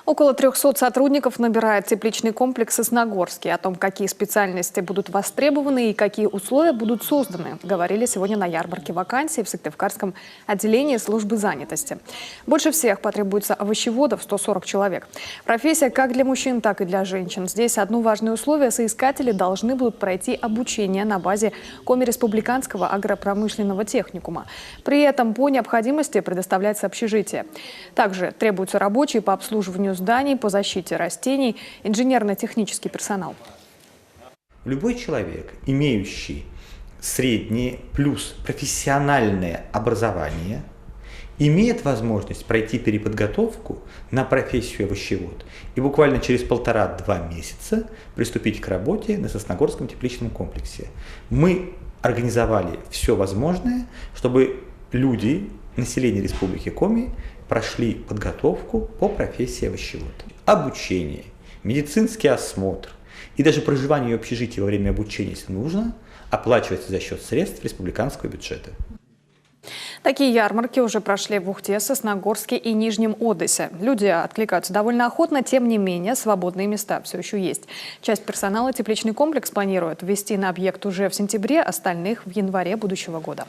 Около 300 сотрудников набирает тепличный комплекс «Сосногорский». О том, какие специальности будут востребованы и какие условия будут созданы, говорили сегодня на ярмарке вакансий в Сыктывкарском отделении службы занятости. Больше всех потребуется овощеводов – 140 человек. Профессия как для мужчин, так и для женщин. Здесь одно важное условие – соискатели должны будут пройти обучение на базе Коми-республиканского агропромышленного техникума. При этом по необходимости предоставляется общежитие. Также требуются рабочие по обслуживанию зданий, по защите растений, инженерно-технический персонал. Любой человек, имеющий среднее плюс профессиональное образование, имеет возможность пройти переподготовку на профессию овощевод и буквально через 1,5–2 месяца приступить к работе на Сосногорском тепличном комплексе. Мы организовали все возможное, чтобы люди, население Республики Коми, прошли подготовку по профессии овощевод. Обучение, медицинский осмотр и даже проживание в общежитии во время обучения, если нужно, оплачивается за счет средств республиканского бюджета. Такие ярмарки уже прошли в Ухте, Сосногорске и Нижнем Одессе. Люди откликаются довольно охотно, тем не менее свободные места все еще есть. Часть персонала тепличный комплекс планирует ввести на объект уже в сентябре, остальных в январе будущего года.